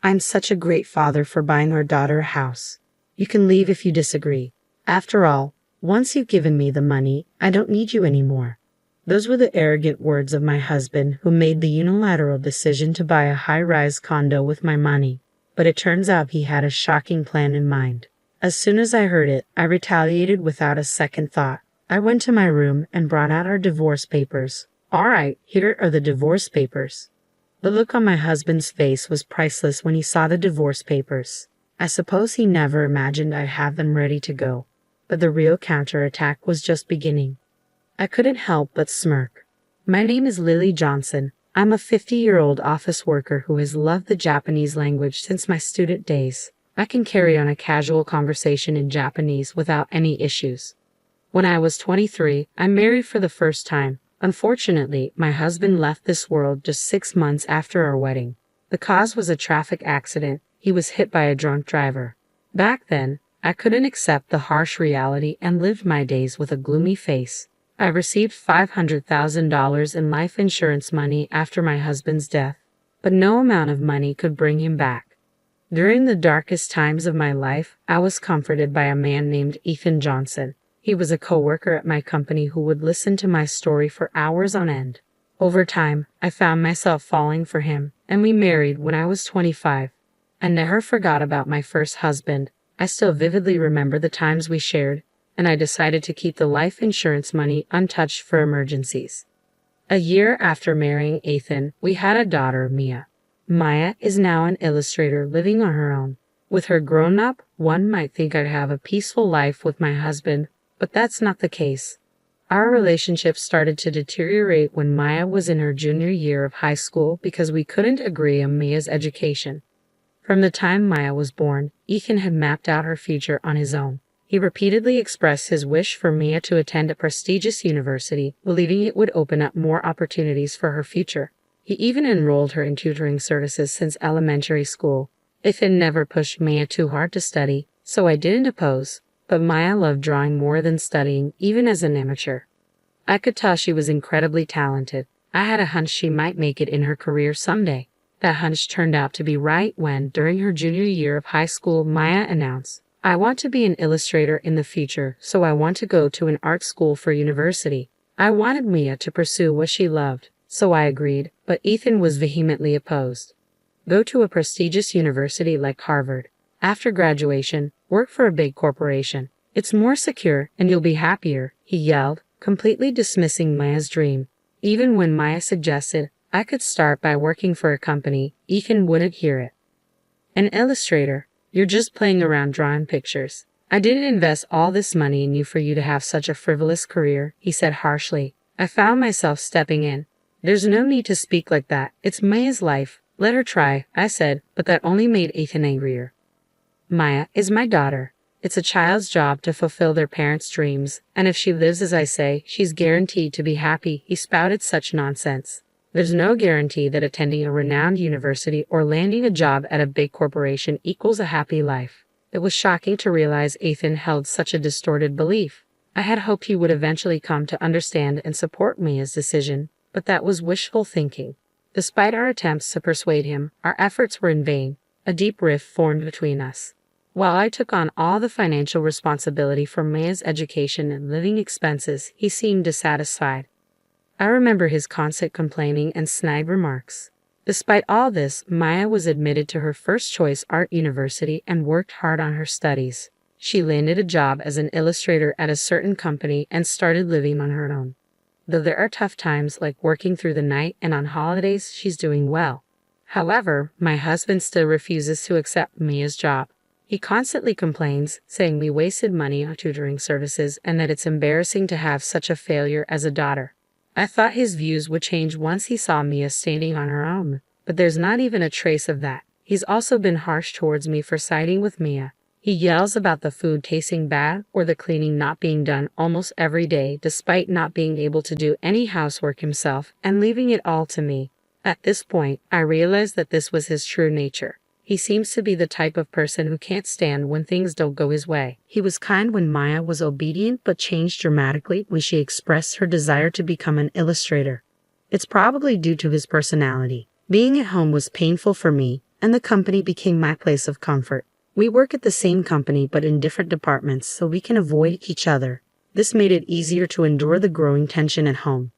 I'm such a great father for buying our daughter a house. You can leave if you disagree. After all, once you've given me the money, I don't need you anymore." Those were the arrogant words of my husband, who made the unilateral decision to buy a high-rise condo with my money. But it turns out he had a shocking plan in mind. As soon as I heard it, I retaliated without a second thought. I went to my room and brought out our divorce papers. "All right, here are the divorce papers." The look on my husband's face was priceless when he saw the divorce papers. I suppose he never imagined I'd have them ready to go. But the real counterattack was just beginning. I couldn't help but smirk. "My name is Lily Johnson. I'm a 50-year-old office worker who has loved the Japanese language since my student days. I can carry on a casual conversation in Japanese without any issues. When I was 23, I married for the first time. Unfortunately, my husband left this world just 6 months after our wedding. The cause was a traffic accident. He was hit by a drunk driver. Back then, I couldn't accept the harsh reality and lived my days with a gloomy face. I received $500,000 in life insurance money after my husband's death, but no amount of money could bring him back. During the darkest times of my life, I was comforted by a man named Ethan Johnson. He was a coworker at my company who would listen to my story for hours on end. Over time, I found myself falling for him, and we married when I was 25. I never forgot about my first husband. I still vividly remember the times we shared, and I decided to keep the life insurance money untouched for emergencies. A year after marrying Ethan, we had a daughter, Mia. Maya is now an illustrator living on her own. With her grown up, one might think I'd have a peaceful life with my husband, but that's not the case. Our relationship started to deteriorate when Maya was in her junior year of high school because we couldn't agree on Mia's education. From the time Maya was born, Ethan had mapped out her future on his own. He repeatedly expressed his wish for Mia to attend a prestigious university, believing it would open up more opportunities for her future. He even enrolled her in tutoring services since elementary school. Ethan never pushed Mia too hard to study, so I didn't oppose, but Maya loved drawing more than studying, even as an amateur. I could tell she was incredibly talented. I had a hunch she might make it in her career someday. That hunch turned out to be right when, during her junior year of high school, Maya announced, "I want to be an illustrator in the future, so I want to go to an art school for university." I wanted Mia to pursue what she loved, so I agreed, but Ethan was vehemently opposed. "Go to a prestigious university like Harvard. After graduation, work for a big corporation. It's more secure, and you'll be happier," he yelled, completely dismissing Maya's dream. Even when Maya suggested I could start by working for a company, Ethan wouldn't hear it. "An illustrator? You're just playing around drawing pictures. I didn't invest all this money in you for you to have such a frivolous career," he said harshly. I found myself stepping in. "There's no need to speak like that. It's Maya's life. Let her try," I said, but that only made Ethan angrier. "Maya is my daughter. It's a child's job to fulfill their parents' dreams, and if she lives as I say, she's guaranteed to be happy." He spouted such nonsense. There's no guarantee that attending a renowned university or landing a job at a big corporation equals a happy life. It was shocking to realize Ethan held such a distorted belief. I had hoped he would eventually come to understand and support Mia's decision, but that was wishful thinking. Despite our attempts to persuade him, our efforts were in vain. A deep rift formed between us. While I took on all the financial responsibility for Mia's education and living expenses, he seemed dissatisfied. I remember his constant complaining and snide remarks. Despite all this, Maya was admitted to her first choice art university and worked hard on her studies. She landed a job as an illustrator at a certain company and started living on her own. Though there are tough times like working through the night and on holidays, she's doing well. However, my husband still refuses to accept Mia's job. He constantly complains, saying we wasted money on tutoring services and that it's embarrassing to have such a failure as a daughter. I thought his views would change once he saw Mia standing on her own, but there's not even a trace of that. He's also been harsh towards me for siding with Mia. He yells about the food tasting bad or the cleaning not being done almost every day, despite not being able to do any housework himself and leaving it all to me. At this point, I realized that this was his true nature. He seems to be the type of person who can't stand when things don't go his way. He was kind when Maya was obedient, but changed dramatically when she expressed her desire to become an illustrator. It's probably due to his personality. Being at home was painful for me, and the company became my place of comfort. We work at the same company but in different departments so we can avoid each other. This made it easier to endure the growing tension at home.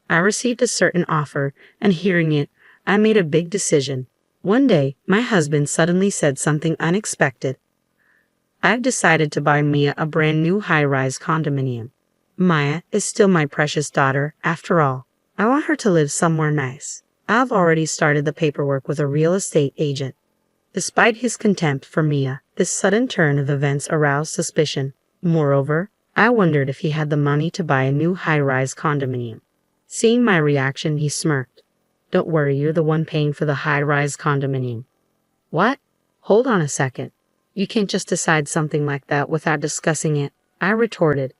I received a certain offer, and hearing it, I made a big decision. One day, my husband suddenly said something unexpected. I've decided to buy Mia a brand new high-rise condominium. Maya is still my precious daughter, after all. I want her to live somewhere nice. I've already started the paperwork with a real estate agent. Despite his contempt for Mia, this sudden turn of events aroused suspicion. Moreover, I wondered if he had the money to buy a new high-rise condominium. Seeing my reaction, he smirked. Don't worry, you're the one paying for the high-rise condominium. What? Hold on a second. You can't just decide something like that without discussing it, I retorted.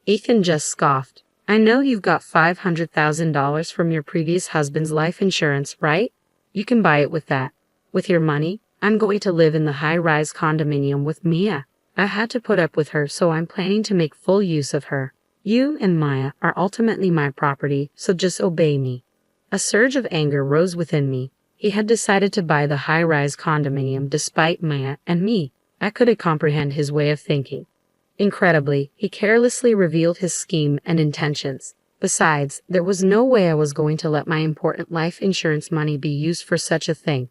Ethan just scoffed. I know you've got $500,000 from your previous husband's life insurance, right? You can buy it with that. With your money, I'm going to live in the high-rise condominium with Mia. I had to put up with her, so I'm planning to make full use of her. You and Maya are ultimately my property, so just obey me. A surge of anger rose within me. He had decided to buy the high-rise condominium despite Maya and me. I couldn't comprehend his way of thinking. Incredibly, he carelessly revealed his scheme and intentions. Besides, there was no way I was going to let my important life insurance money be used for such a thing.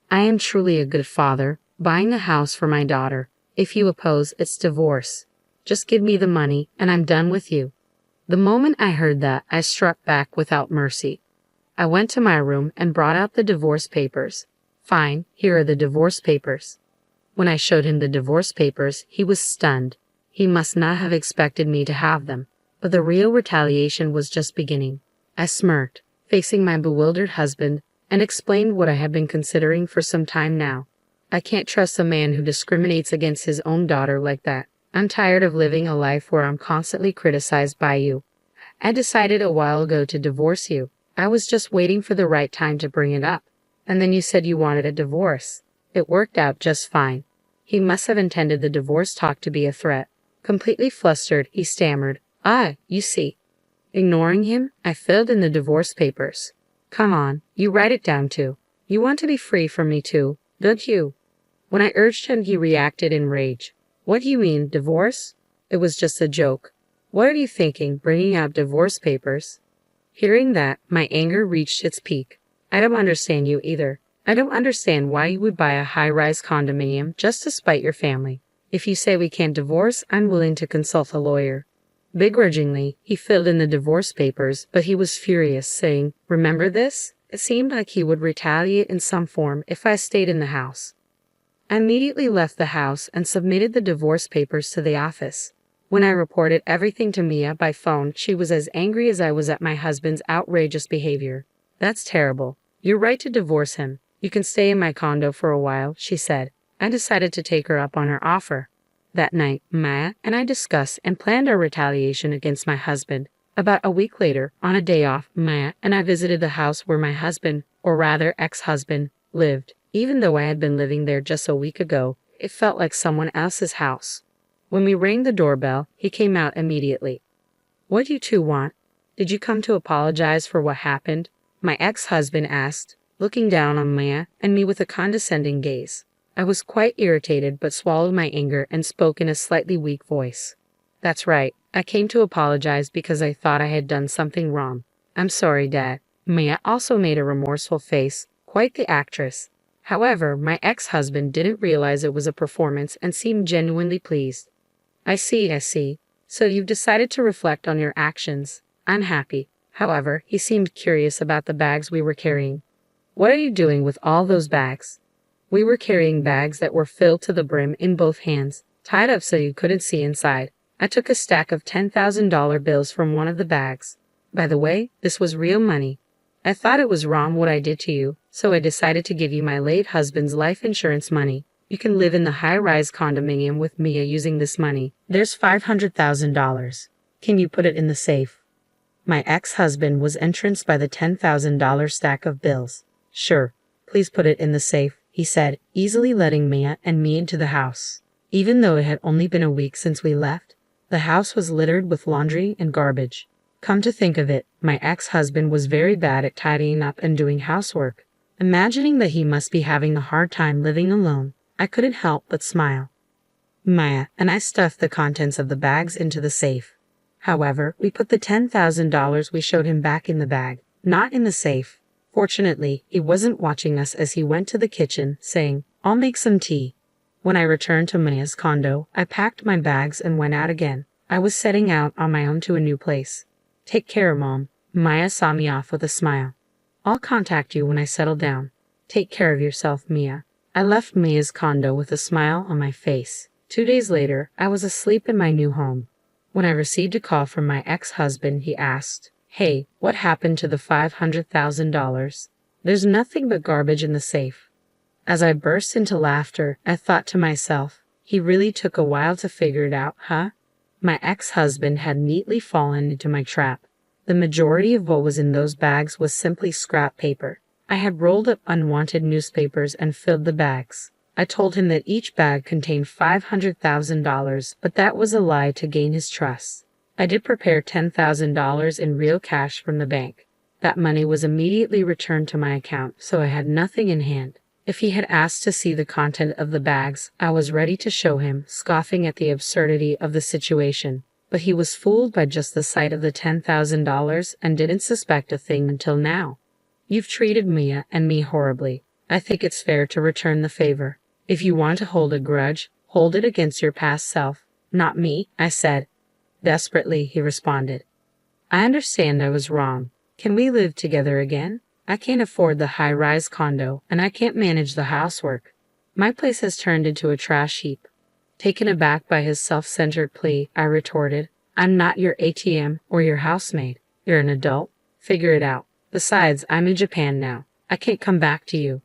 I am truly a good father, buying a house for my daughter. If you oppose, it's divorce. Just give me the money, and I'm done with you. The moment I heard that, I struck back without mercy. I went to my room and brought out the divorce papers. Fine, here are the divorce papers. When I showed him the divorce papers, he was stunned. He must not have expected me to have them, but the real retaliation was just beginning. I smirked, facing my bewildered husband, and explained what I had been considering for some time now. I can't trust a man who discriminates against his own daughter like that. I'm tired of living a life where I'm constantly criticized by you. I decided a while ago to divorce you. I was just waiting for the right time to bring it up. And then you said you wanted a divorce. It worked out just fine. He must have intended the divorce talk to be a threat. Completely flustered, he stammered, you see. Ignoring him, I filled in the divorce papers. Come on, you write it down too. You want to be free from me too, don't you? When I urged him, he reacted in rage. What do you mean, divorce? It was just a joke. What are you thinking, bringing out divorce papers? Hearing that, my anger reached its peak. I don't understand you either. I don't understand why you would buy a high-rise condominium just to spite your family. If you say we can't divorce, I'm willing to consult a lawyer. Begrudgingly, he filled in the divorce papers, but he was furious, saying, Remember this? It seemed like he would retaliate in some form if I stayed in the house. I immediately left the house and submitted the divorce papers to the office. When I reported everything to Mia by phone, she was as angry as I was at my husband's outrageous behavior. That's terrible. You're right to divorce him. You can stay in my condo for a while, she said. I decided to take her up on her offer. That night, Maya and I discussed and planned our retaliation against my husband. About a week later, on a day off, Maya and I visited the house where my husband, or rather ex-husband, lived. Even though I had been living there just a week ago, it felt like someone else's house. When we rang the doorbell, he came out immediately. What do you two want? Did you come to apologize for what happened? My ex-husband asked, looking down on Maya and me with a condescending gaze. I was quite irritated but swallowed my anger and spoke in a slightly weak voice. That's right. I came to apologize because I thought I had done something wrong. I'm sorry, Dad. Maya also made a remorseful face, quite the actress. However, my ex-husband didn't realize it was a performance and seemed genuinely pleased. I see. So you've decided to reflect on your actions. I'm happy. However, he seemed curious about the bags we were carrying. What are you doing with all those bags? We were carrying bags that were filled to the brim in both hands, tied up so you couldn't see inside. I took a stack of $10,000 bills from one of the bags. By the way, this was real money. I thought it was wrong what I did to you, so I decided to give you my late husband's life insurance money. You can live in the high-rise condominium with Mia using this money. There's $500,000. Can you put it in the safe? My ex-husband was entranced by the $10,000 stack of bills. Sure, please put it in the safe, he said, easily letting Mia and me into the house. Even though it had only been a week since we left, the house was littered with laundry and garbage. Come to think of it, my ex-husband was very bad at tidying up and doing housework. Imagining that he must be having a hard time living alone, I couldn't help but smile. Maya and I stuffed the contents of the bags into the safe. However, we put the $10,000 we showed him back in the bag, not in the safe. Fortunately, he wasn't watching us as he went to the kitchen, saying, "I'll make some tea." When I returned to Maya's condo, I packed my bags and went out again. I was setting out on my own to a new place. "Take care, Mom." Maya saw me off with a smile. "I'll contact you when I settle down. Take care of yourself, Mia." I left Maya's condo with a smile on my face. 2 days later, I was asleep in my new home. When I received a call from my ex-husband, he asked, "Hey, what happened to the $500,000? There's nothing but garbage in the safe." As I burst into laughter, I thought to myself, he really took a while to figure it out, huh? My ex-husband had neatly fallen into my trap. The majority of what was in those bags was simply scrap paper. I had rolled up unwanted newspapers and filled the bags. I told him that each bag contained $500,000, but that was a lie to gain his trust. I did prepare $10,000 in real cash from the bank. That money was immediately returned to my account, so I had nothing in hand. If he had asked to see the content of the bags, I was ready to show him, scoffing at the absurdity of the situation. But he was fooled by just the sight of the $10,000 and didn't suspect a thing until now. "You've treated Mia and me horribly. I think it's fair to return the favor. If you want to hold a grudge, hold it against your past self, not me," I said. Desperately, he responded. "I understand I was wrong. Can we live together again? I can't afford the high-rise condo, and I can't manage the housework. My place has turned into a trash heap." Taken aback by his self-centered plea, I retorted, "I'm not your ATM or your housemaid. You're an adult. Figure it out. Besides, I'm in Japan now. I can't come back to you."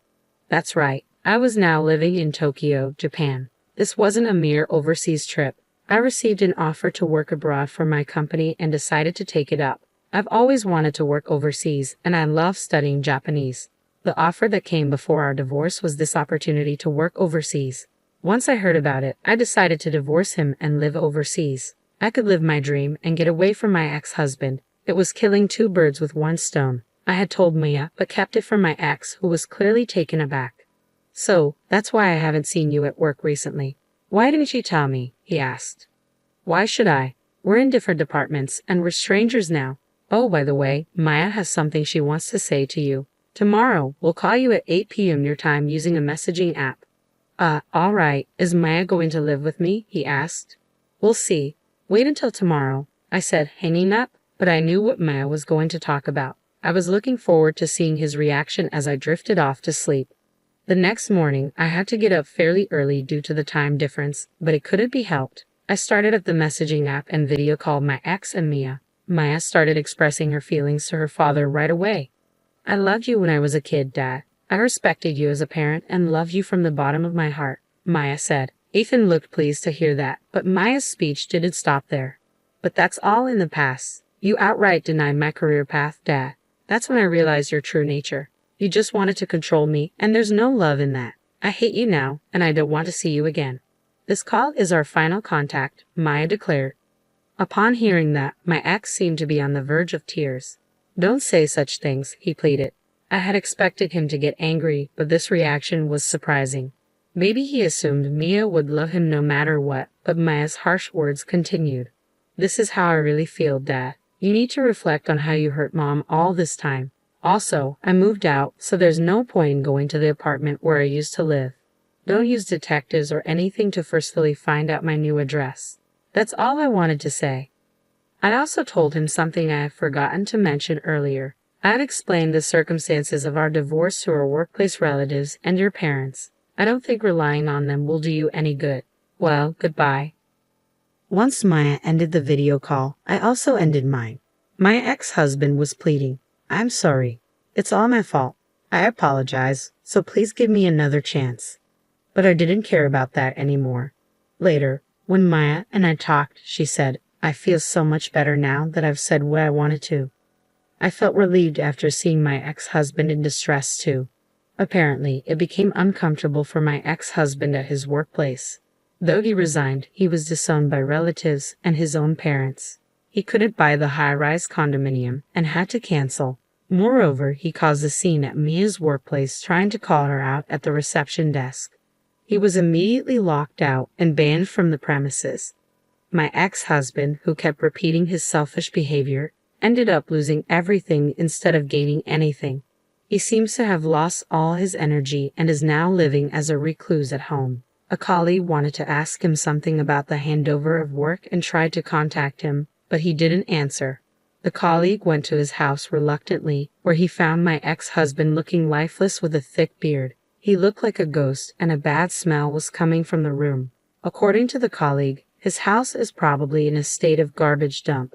That's right. I was now living in Tokyo, Japan. This wasn't a mere overseas trip. I received an offer to work abroad for my company and decided to take it up. I've always wanted to work overseas, and I love studying Japanese. The offer that came before our divorce was this opportunity to work overseas. Once I heard about it, I decided to divorce him and live overseas. I could live my dream and get away from my ex-husband. It was killing two birds with one stone. I had told Mia, but kept it from my ex, who was clearly taken aback. "So, that's why I haven't seen you at work recently. Why didn't you tell me?" he asked. "Why should I? We're in different departments, and we're strangers now. Oh, by the way, Maya has something she wants to say to you. Tomorrow, we'll call you at 8 p.m. your time using a messaging app." All right. Is Maya going to live with me?" he asked. "We'll see. Wait until tomorrow," I said, hanging up, but I knew what Maya was going to talk about. I was looking forward to seeing his reaction as I drifted off to sleep. The next morning, I had to get up fairly early due to the time difference, but it couldn't be helped. I started up the messaging app and video called my ex and Mia. Maya started expressing her feelings to her father right away. "I loved you when I was a kid, Dad. I respected you as a parent and loved you from the bottom of my heart," Maya said. Ethan looked pleased to hear that, but Maya's speech didn't stop there. "But that's all in the past. You outright denied my career path, Dad. That's when I realized your true nature. You just wanted to control me, and there's no love in that. I hate you now, and I don't want to see you again." "This call is our final contact," Maya declared. Upon hearing that, my ex seemed to be on the verge of tears. "Don't say such things," he pleaded. I had expected him to get angry, but this reaction was surprising. Maybe he assumed Mia would love him no matter what, but Maya's harsh words continued. "This is how I really feel, Dad. You need to reflect on how you hurt Mom all this time. Also, I moved out, so there's no point in going to the apartment where I used to live. Don't use detectives or anything to forcefully find out my new address." That's all I wanted to say. I also told him something I had forgotten to mention earlier. I had explained the circumstances of our divorce to our workplace relatives and your parents. I don't think relying on them will do you any good. Well, goodbye. Once Maya ended the video call, I also ended mine. My ex-husband was pleading, "I'm sorry. It's all my fault. I apologize, so please give me another chance." But I didn't care about that anymore. Later, when Maya and I talked, she said, "I feel so much better now that I've said what I wanted to." I felt relieved after seeing my ex-husband in distress too. Apparently, it became uncomfortable for my ex-husband at his workplace. Though he resigned, he was disowned by relatives and his own parents. He couldn't buy the high-rise condominium and had to cancel. Moreover, he caused a scene at Mia's workplace trying to call her out at the reception desk. He was immediately locked out and banned from the premises. My ex-husband, who kept repeating his selfish behavior, ended up losing everything instead of gaining anything. He seems to have lost all his energy and is now living as a recluse at home. A colleague wanted to ask him something about the handover of work and tried to contact him, but he didn't answer. The colleague went to his house reluctantly, where he found my ex-husband looking lifeless with a thick beard. He looked like a ghost, and a bad smell was coming from the room. According to the colleague, his house is probably in a state of garbage dump.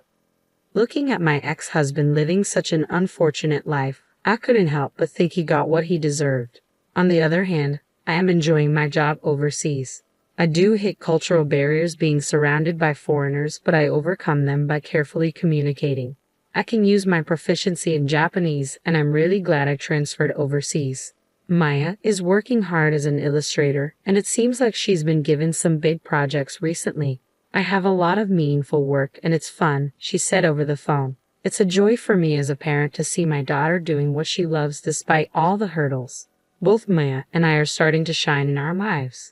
Looking at my ex-husband living such an unfortunate life, I couldn't help but think he got what he deserved. On the other hand, I am enjoying my job overseas. I do hit cultural barriers being surrounded by foreigners, but I overcome them by carefully communicating. I can use my proficiency in Japanese, and I'm really glad I transferred overseas. Maya is working hard as an illustrator, and it seems like she's been given some big projects recently. I have a lot of meaningful work, and it's fun, she said over the phone. It's a joy for me as a parent to see my daughter doing what she loves despite all the hurdles. Both Maya and I are starting to shine in our lives.